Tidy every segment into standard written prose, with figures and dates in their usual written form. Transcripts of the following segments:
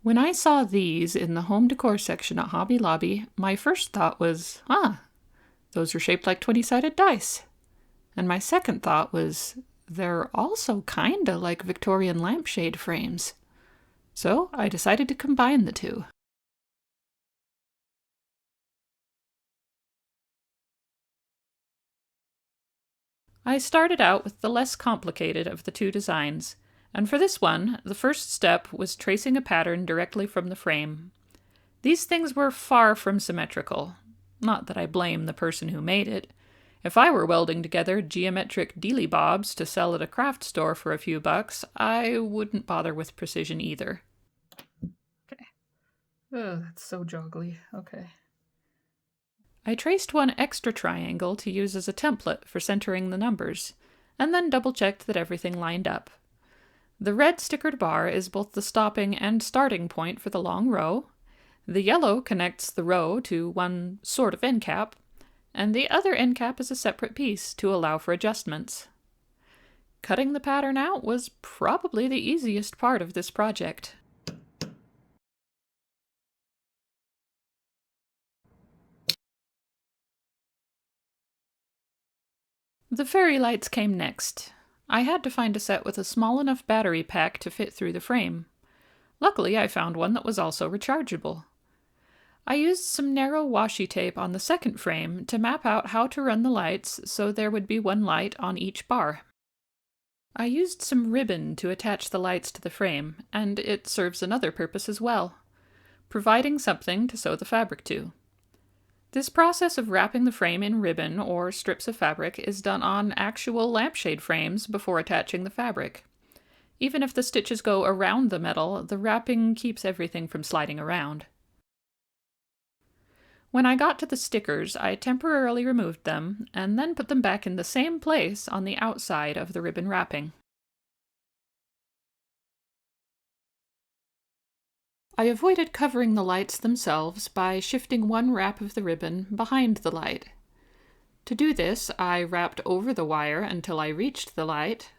When I saw these in the home decor section at Hobby Lobby, my first thought was, those are shaped like 20-sided dice. And my second thought was, they're also kinda like Victorian lampshade frames. So I decided to combine the two. I started out with the less complicated of the two designs, and for this one, the first step was tracing a pattern directly from the frame. These things were far from symmetrical. Not that I blame the person who made it. If I were welding together geometric dealy bobs to sell at a craft store for a few bucks, I wouldn't bother with precision either. Okay. Oh, that's so joggly. Okay. I traced one extra triangle to use as a template for centering the numbers, and then double-checked that everything lined up. The red stickered bar is both the stopping and starting point for the long row. The yellow connects the row to one sort of end cap, and the other end cap is a separate piece to allow for adjustments. Cutting the pattern out was probably the easiest part of this project. The fairy lights came next. I had to find a set with a small enough battery pack to fit through the frame. Luckily, I found one that was also rechargeable. I used some narrow washi tape on the second frame to map out how to run the lights so there would be one light on each bar. I used some ribbon to attach the lights to the frame, and it serves another purpose as well, providing something to sew the fabric to. This process of wrapping the frame in ribbon or strips of fabric is done on actual lampshade frames before attaching the fabric. Even if the stitches go around the metal, the wrapping keeps everything from sliding around. When I got to the stickers, I temporarily removed them and then put them back in the same place on the outside of the ribbon wrapping. I avoided covering the lights themselves by shifting one wrap of the ribbon behind the light. To do this, I wrapped over the wire until I reached the light,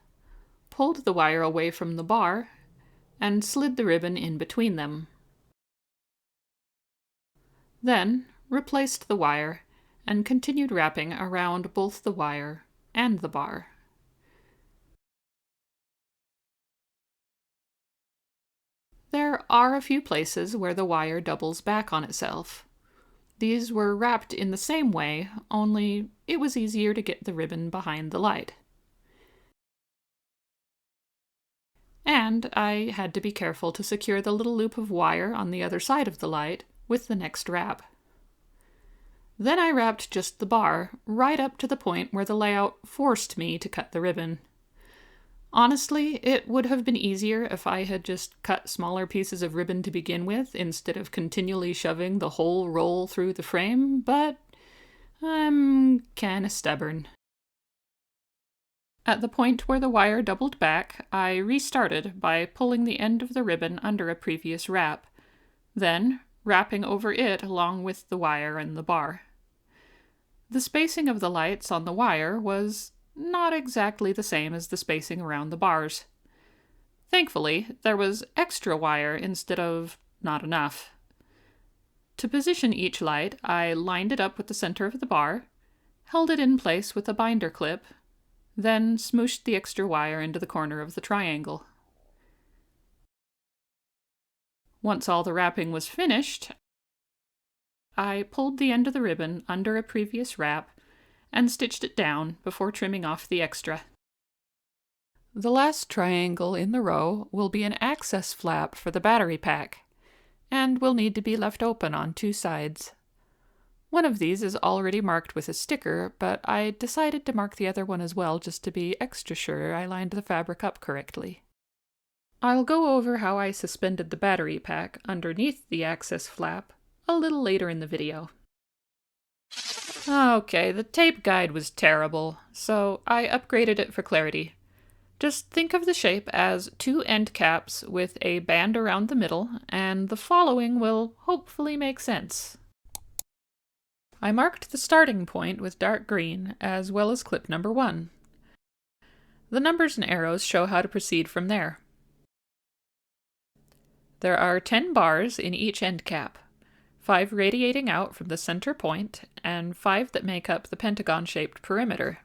pulled the wire away from the bar, and slid the ribbon in between them. Then, replaced the wire and continued wrapping around both the wire and the bar. There are a few places where the wire doubles back on itself. These were wrapped in the same way, only it was easier to get the ribbon behind the light. And I had to be careful to secure the little loop of wire on the other side of the light with the next wrap. Then I wrapped just the bar, right up to the point where the layout forced me to cut the ribbon. Honestly, it would have been easier if I had just cut smaller pieces of ribbon to begin with, instead of continually shoving the whole roll through the frame, but I'm kinda stubborn. At the point where the wire doubled back, I restarted by pulling the end of the ribbon under a previous wrap, then wrapping over it along with the wire and the bar. The spacing of the lights on the wire was not exactly the same as the spacing around the bars. Thankfully, there was extra wire instead of not enough. To position each light, I lined it up with the center of the bar, held it in place with a binder clip, then smooshed the extra wire into the corner of the triangle. Once all the wrapping was finished, I pulled the end of the ribbon under a previous wrap and stitched it down before trimming off the extra. The last triangle in the row will be an access flap for the battery pack, and will need to be left open on two sides. One of these is already marked with a sticker, but I decided to mark the other one as well just to be extra sure I lined the fabric up correctly. I'll go over how I suspended the battery pack underneath the access flap a little later in the video. Okay, the tape guide was terrible, so I upgraded it for clarity. Just think of the shape as two end caps with a band around the middle, and the following will hopefully make sense. I marked the starting point with dark green, as well as clip number 1. The numbers and arrows show how to proceed from there. There are 10 bars in each end cap, 5 radiating out from the center point, and 5 that make up the pentagon-shaped perimeter.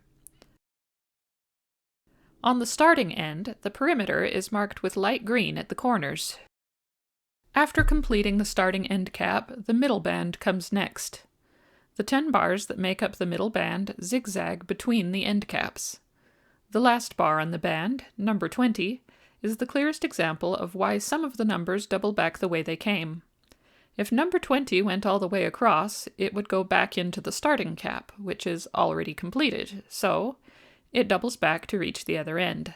On the starting end, the perimeter is marked with light green at the corners. After completing the starting end cap, the middle band comes next. The 10 bars that make up the middle band zigzag between the end caps. The last bar on the band, number 20, is the clearest example of why some of the numbers double back the way they came. If number 20 went all the way across, it would go back into the starting cap, which is already completed, so it doubles back to reach the other end.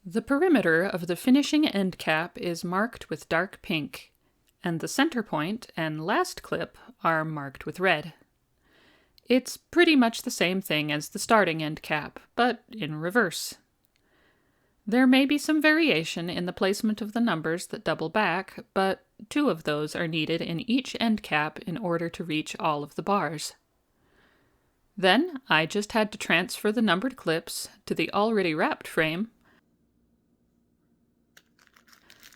The perimeter of the finishing end cap is marked with dark pink, and the center point and last clip are marked with red. It's pretty much the same thing as the starting end cap, but in reverse. There may be some variation in the placement of the numbers that double back, but 2 of those are needed in each end cap in order to reach all of the bars. Then I just had to transfer the numbered clips to the already wrapped frame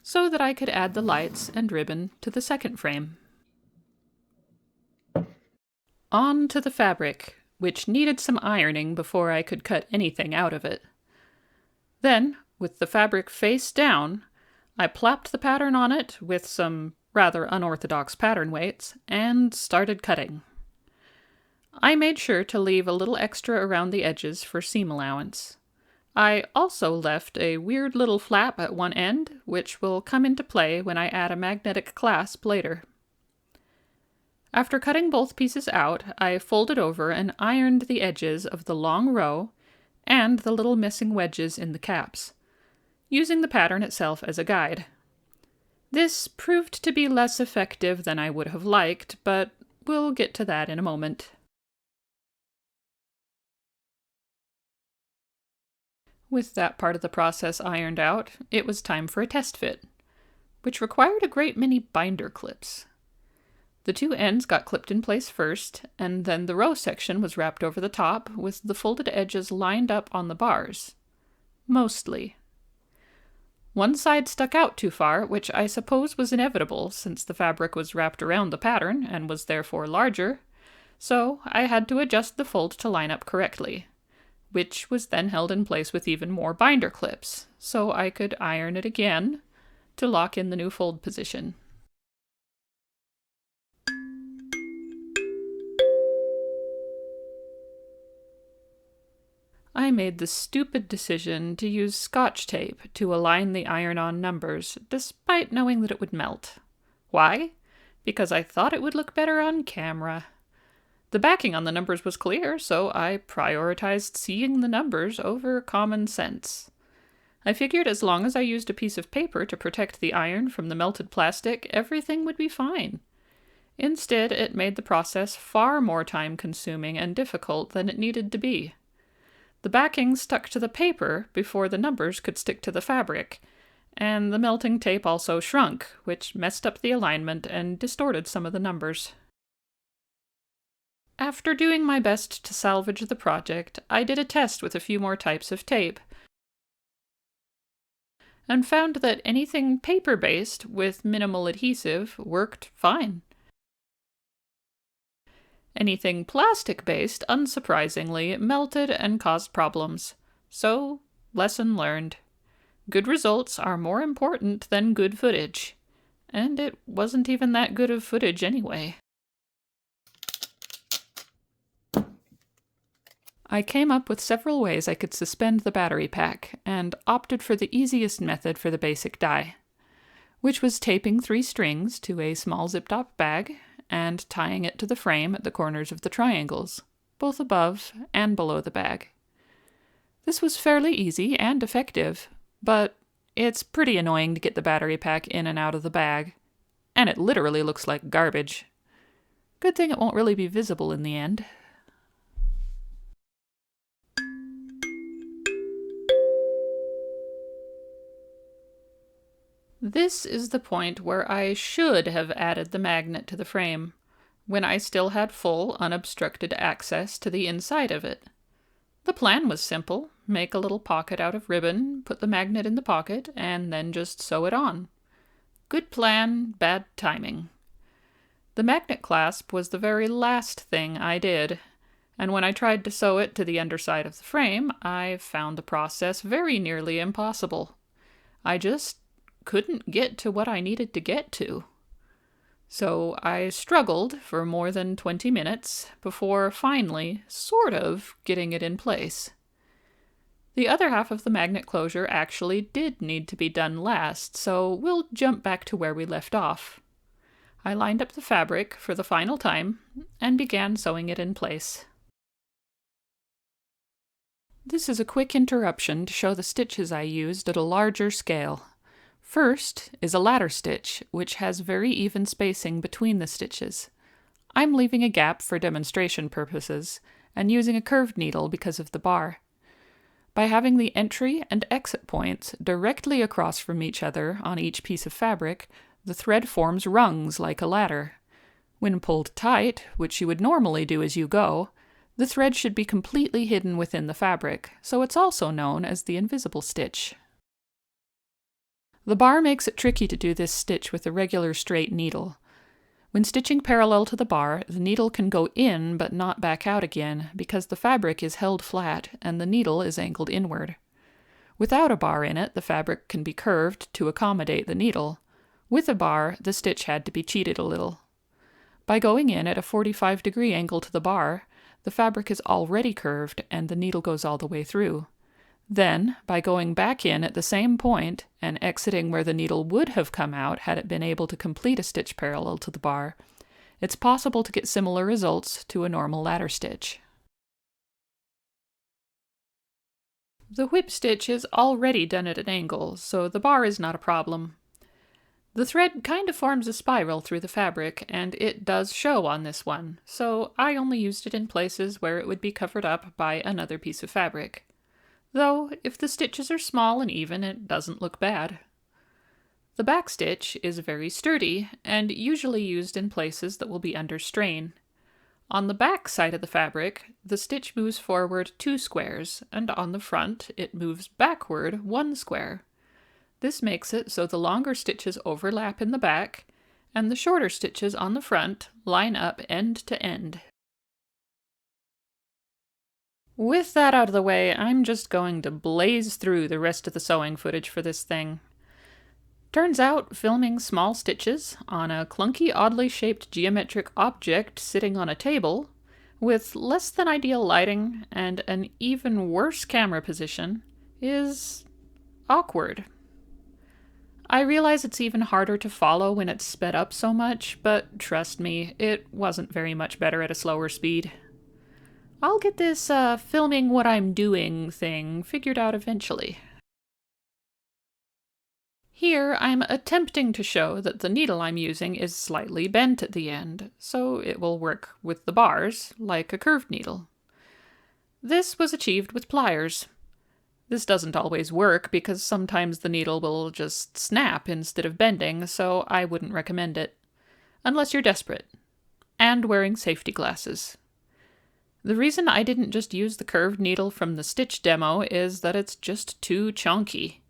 so that I could add the lights and ribbon to the second frame. On to the fabric, which needed some ironing before I could cut anything out of it. Then, with the fabric face down, I plopped the pattern on it with some rather unorthodox pattern weights and started cutting. I made sure to leave a little extra around the edges for seam allowance. I also left a weird little flap at one end, which will come into play when I add a magnetic clasp later. After cutting both pieces out, I folded over and ironed the edges of the long row and the little missing wedges in the caps, using the pattern itself as a guide. This proved to be less effective than I would have liked, but we'll get to that in a moment. With that part of the process ironed out, it was time for a test fit, which required a great many binder clips. The 2 ends got clipped in place first, and then the row section was wrapped over the top with the folded edges lined up on the bars. Mostly. One side stuck out too far, which I suppose was inevitable since the fabric was wrapped around the pattern and was therefore larger, so I had to adjust the fold to line up correctly, which was then held in place with even more binder clips, so I could iron it again to lock in the new fold position. I made the stupid decision to use Scotch tape to align the iron-on numbers, despite knowing that it would melt. Why? Because I thought it would look better on camera. The backing on the numbers was clear, so I prioritized seeing the numbers over common sense. I figured as long as I used a piece of paper to protect the iron from the melted plastic, everything would be fine. Instead, it made the process far more time-consuming and difficult than it needed to be. The backing stuck to the paper before the numbers could stick to the fabric, and the melting tape also shrunk, which messed up the alignment and distorted some of the numbers. After doing my best to salvage the project, I did a test with a few more types of tape, and found that anything paper-based with minimal adhesive worked fine. Anything plastic-based, unsurprisingly, melted and caused problems. So, lesson learned. Good results are more important than good footage. And it wasn't even that good of footage anyway. I came up with several ways I could suspend the battery pack, and opted for the easiest method for the basic die, which was taping 3 strings to a small zip-top bag and tying it to the frame at the corners of the triangles, both above and below the bag. This was fairly easy and effective, but it's pretty annoying to get the battery pack in and out of the bag, and it literally looks like garbage. Good thing it won't really be visible in the end. This is the point where I should have added the magnet to the frame, when I still had full, unobstructed access to the inside of it. The plan was simple: make a little pocket out of ribbon, put the magnet in the pocket, and then just sew it on. Good plan, bad timing. The magnet clasp was the very last thing I did, and when I tried to sew it to the underside of the frame, I found the process very nearly impossible. I just couldn't get to what I needed to get to. So I struggled for more than 20 minutes before finally, sort of, getting it in place. The other half of the magnet closure actually did need to be done last, so we'll jump back to where we left off. I lined up the fabric for the final time and began sewing it in place. This is a quick interruption to show the stitches I used at a larger scale. First is a ladder stitch, which has very even spacing between the stitches. I'm leaving a gap for demonstration purposes, and using a curved needle because of the bar. By having the entry and exit points directly across from each other on each piece of fabric, the thread forms rungs like a ladder. When pulled tight, which you would normally do as you go, the thread should be completely hidden within the fabric, so it's also known as the invisible stitch. The bar makes it tricky to do this stitch with a regular straight needle. When stitching parallel to the bar, the needle can go in but not back out again because the fabric is held flat and the needle is angled inward. Without a bar in it, the fabric can be curved to accommodate the needle. With a bar, the stitch had to be cheated a little. By going in at a 45-degree angle to the bar, the fabric is already curved and the needle goes all the way through. Then, by going back in at the same point and exiting where the needle would have come out had it been able to complete a stitch parallel to the bar, it's possible to get similar results to a normal ladder stitch. The whip stitch is already done at an angle, so the bar is not a problem. The thread kind of forms a spiral through the fabric, and it does show on this one, so I only used it in places where it would be covered up by another piece of fabric. Though, if the stitches are small and even, it doesn't look bad. The back stitch is very sturdy, and usually used in places that will be under strain. On the back side of the fabric, the stitch moves forward 2 squares, and on the front, it moves backward 1 square. This makes it so the longer stitches overlap in the back, and the shorter stitches on the front line up end to end. With that out of the way, I'm just going to blaze through the rest of the sewing footage for this thing. Turns out, filming small stitches on a clunky, oddly shaped geometric object sitting on a table, with less than ideal lighting and an even worse camera position, is awkward. I realize it's even harder to follow when it's sped up so much, but trust me, it wasn't very much better at a slower speed. I'll get this filming what I'm doing thing figured out eventually. Here I'm attempting to show that the needle I'm using is slightly bent at the end, so it will work with the bars like a curved needle. This was achieved with pliers. This doesn't always work because sometimes the needle will just snap instead of bending, so I wouldn't recommend it. Unless you're desperate. And wearing safety glasses. The reason I didn't just use the curved needle from the stitch demo is that it's just too chunky.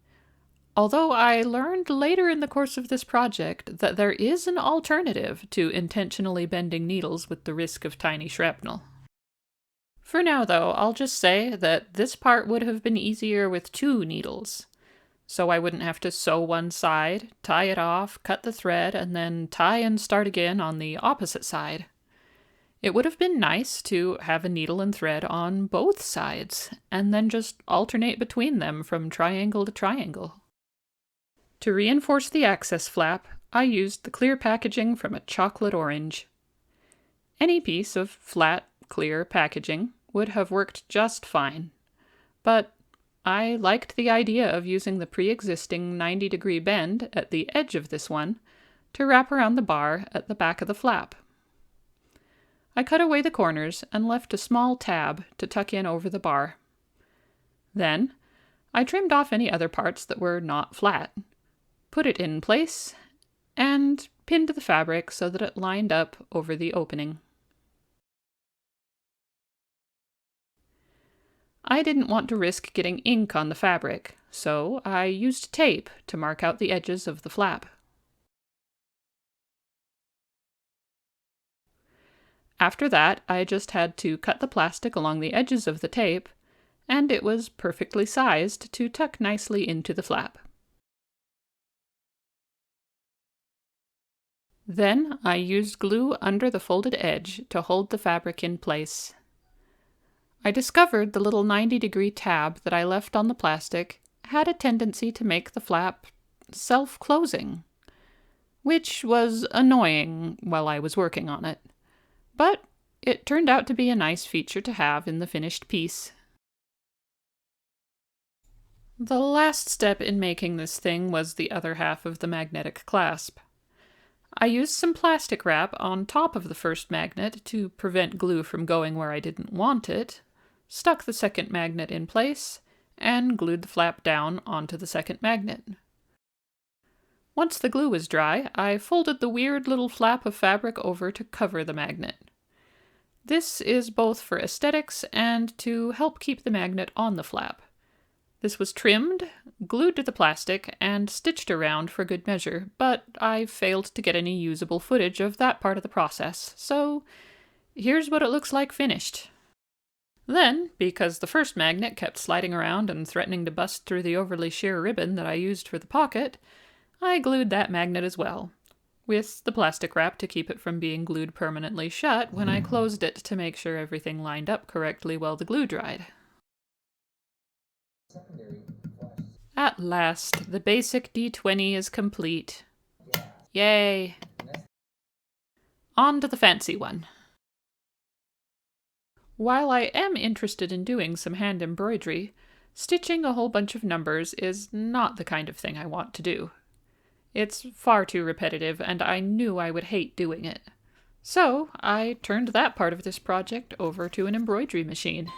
Although I learned later in the course of this project that there is an alternative to intentionally bending needles with the risk of tiny shrapnel. For now though, I'll just say that this part would have been easier with 2 needles. So I wouldn't have to sew one side, tie it off, cut the thread, and then tie and start again on the opposite side. It would have been nice to have a needle and thread on both sides, and then just alternate between them from triangle to triangle. To reinforce the access flap, I used the clear packaging from a chocolate orange. Any piece of flat, clear packaging would have worked just fine, but I liked the idea of using the pre-existing 90-degree bend at the edge of this one to wrap around the bar at the back of the flap. I cut away the corners and left a small tab to tuck in over the bar. Then, I trimmed off any other parts that were not flat, put it in place, and pinned the fabric so that it lined up over the opening. I didn't want to risk getting ink on the fabric, so I used tape to mark out the edges of the flap. After that, I just had to cut the plastic along the edges of the tape, and it was perfectly sized to tuck nicely into the flap. Then I used glue under the folded edge to hold the fabric in place. I discovered the little 90-degree tab that I left on the plastic had a tendency to make the flap self-closing, which was annoying while I was working on it. But it turned out to be a nice feature to have in the finished piece. The last step in making this thing was the other half of the magnetic clasp. I used some plastic wrap on top of the first magnet to prevent glue from going where I didn't want it, stuck the second magnet in place, and glued the flap down onto the second magnet. Once the glue was dry, I folded the weird little flap of fabric over to cover the magnet. This is both for aesthetics and to help keep the magnet on the flap. This was trimmed, glued to the plastic, and stitched around for good measure, but I failed to get any usable footage of that part of the process, so here's what it looks like finished. Then, because the first magnet kept sliding around and threatening to bust through the overly sheer ribbon that I used for the pocket, I glued that magnet as well, with the plastic wrap to keep it from being glued permanently shut when I closed it to make sure everything lined up correctly while the glue dried. At last, the basic D20 is complete. Yay! On to the fancy one. While I am interested in doing some hand embroidery, stitching a whole bunch of numbers is not the kind of thing I want to do. It's far too repetitive, and I knew I would hate doing it. So I turned that part of this project over to an embroidery machine.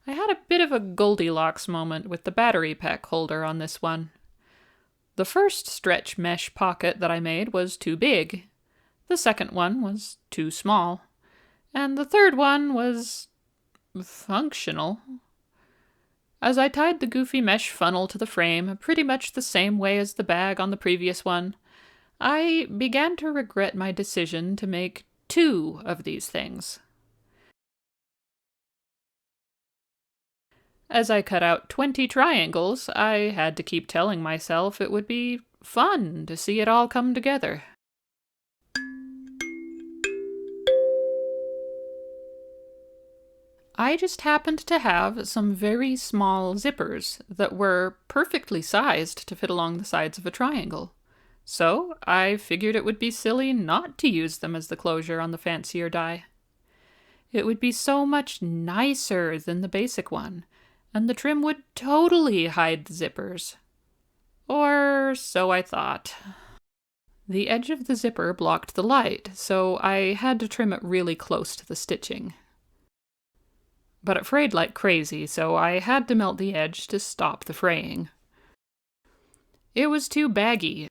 I had a bit of a Goldilocks moment with the battery pack holder on this one. The first stretch mesh pocket that I made was too big, the second one was too small, and the third one was functional. As I tied the goofy mesh funnel to the frame, pretty much the same way as the bag on the previous one, I began to regret my decision to make 2 of these things. As I cut out 20 triangles, I had to keep telling myself it would be fun to see it all come together. I just happened to have some very small zippers that were perfectly sized to fit along the sides of a triangle. So I figured it would be silly not to use them as the closure on the fancier die. It would be so much nicer than the basic one, and the trim would totally hide the zippers. Or so I thought. The edge of the zipper blocked the light, so I had to trim it really close to the stitching. but it frayed like crazy, so I had to melt the edge to stop the fraying. It was too baggy,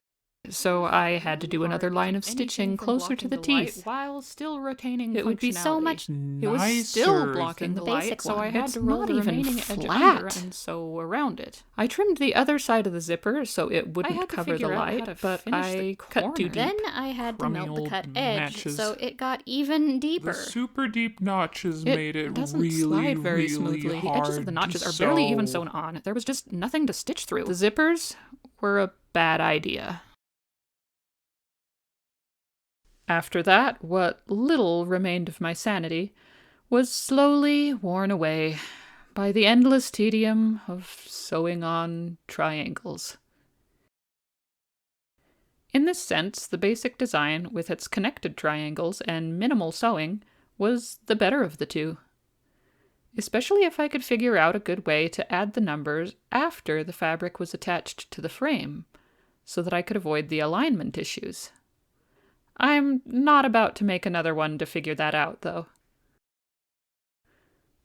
so I had to do another line of stitching closer to the teeth while still retaining functionality. It would be so much It was still blocking the light, so I had to roll the remaining edge under and sew around it. I trimmed the other side of the zipper so it wouldn't cover the light, but I cut too deep. Then I had to melt the cut edge so it got even deeper. The super deep notches made it doesn't really, slide very really smoothly. The edges of the notches hard are to barely even sew. sewn on. There was just nothing to stitch through. The zippers were a bad idea. After that, what little remained of my sanity was slowly worn away by the endless tedium of sewing on triangles. In this sense, the basic design, with its connected triangles and minimal sewing, was the better of the two. Especially if I could figure out a good way to add the numbers after the fabric was attached to the frame, so that I could avoid the alignment issues. I'm not about to make another one to figure that out, though.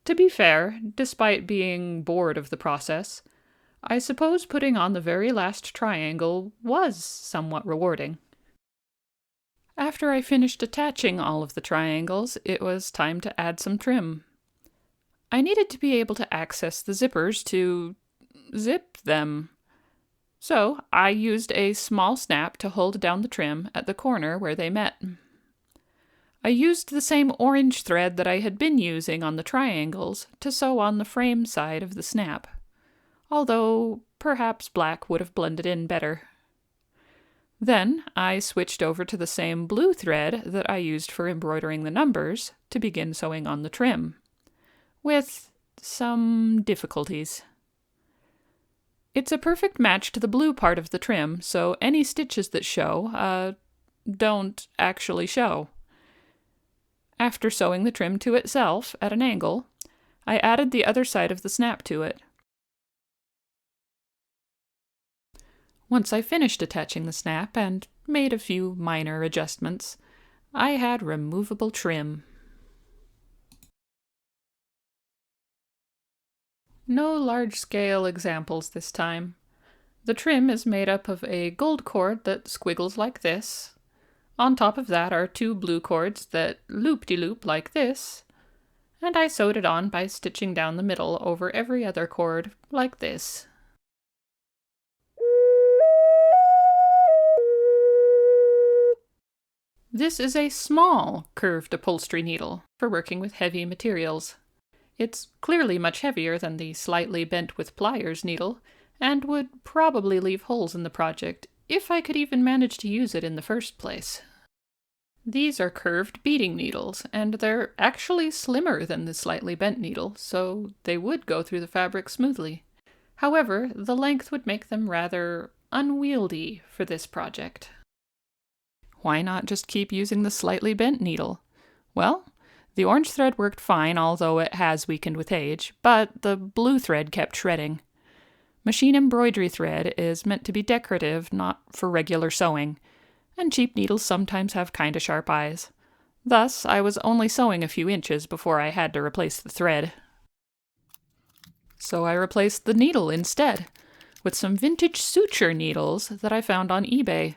To be fair, despite being bored of the process, I suppose putting on the very last triangle was somewhat rewarding. After I finished attaching all of the triangles, it was time to add some trim. I needed to be able to access the zippers to zip them. So I used a small snap to hold down the trim at the corner where they met. I used the same orange thread that I had been using on the triangles to sew on the frame side of the snap, although perhaps black would have blended in better. Then I switched over to the same blue thread that I used for embroidering the numbers to begin sewing on the trim, with some difficulties. It's a perfect match to the blue part of the trim, so any stitches that show, don't actually show. After sewing the trim to itself at an angle, I added the other side of the snap to it. Once I finished attaching the snap and made a few minor adjustments, I had removable trim. No large-scale examples this time. The trim is made up of a gold cord that squiggles like this. On top of that are two blue cords that loop-de-loop like this, and I sewed it on by stitching down the middle over every other cord like this. This is a small curved upholstery needle for working with heavy materials. It's clearly much heavier than the slightly bent with pliers needle, and would probably leave holes in the project if I could even manage to use it in the first place. These are curved beading needles, and they're actually slimmer than the slightly bent needle, so they would go through the fabric smoothly. However, the length would make them rather unwieldy for this project. Why not just keep using the slightly bent needle? Well, the orange thread worked fine, although it has weakened with age, but the blue thread kept shredding. Machine embroidery thread is meant to be decorative, not for regular sewing, and cheap needles sometimes have kinda sharp eyes. Thus, I was only sewing a few inches before I had to replace the thread. So I replaced the needle instead, with some vintage suture needles that I found on eBay.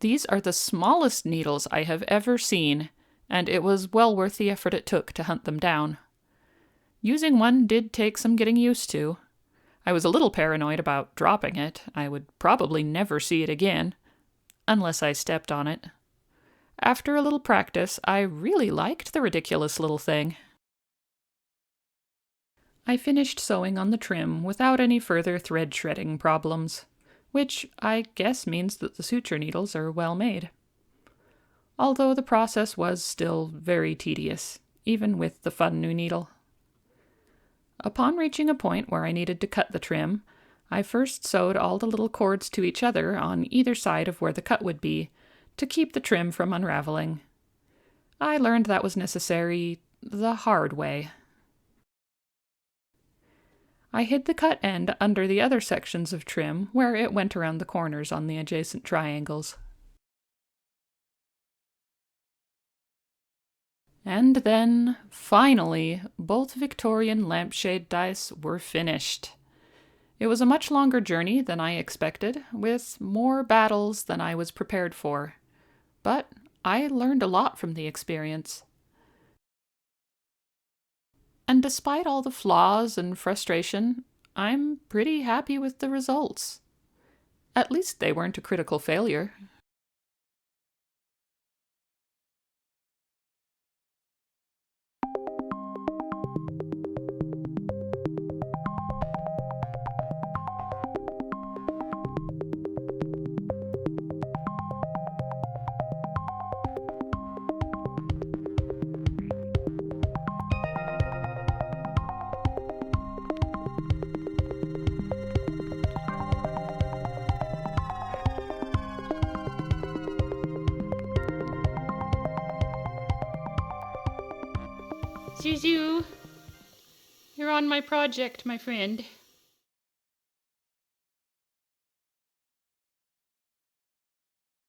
These are the smallest needles I have ever seen, and it was well worth the effort it took to hunt them down. Using one did take some getting used to. I was a little paranoid about dropping it. I would probably never see it again, unless I stepped on it. After a little practice, I really liked the ridiculous little thing. I finished sewing on the trim without any further thread shredding problems, which I guess means that the suture needles are well made. Although the process was still very tedious, even with the fun new needle. Upon reaching a point where I needed to cut the trim, I first sewed all the little cords to each other on either side of where the cut would be, to keep the trim from unraveling. I learned that was necessary the hard way. I hid the cut end under the other sections of trim where it went around the corners on the adjacent triangles. And then, finally, both Victorian lampshade dice were finished. It was a much longer journey than I expected, with more battles than I was prepared for. But I learned a lot from the experience. And despite all the flaws and frustration, I'm pretty happy with the results. At least they weren't a critical failure. Zuzu, you're on my project, my friend.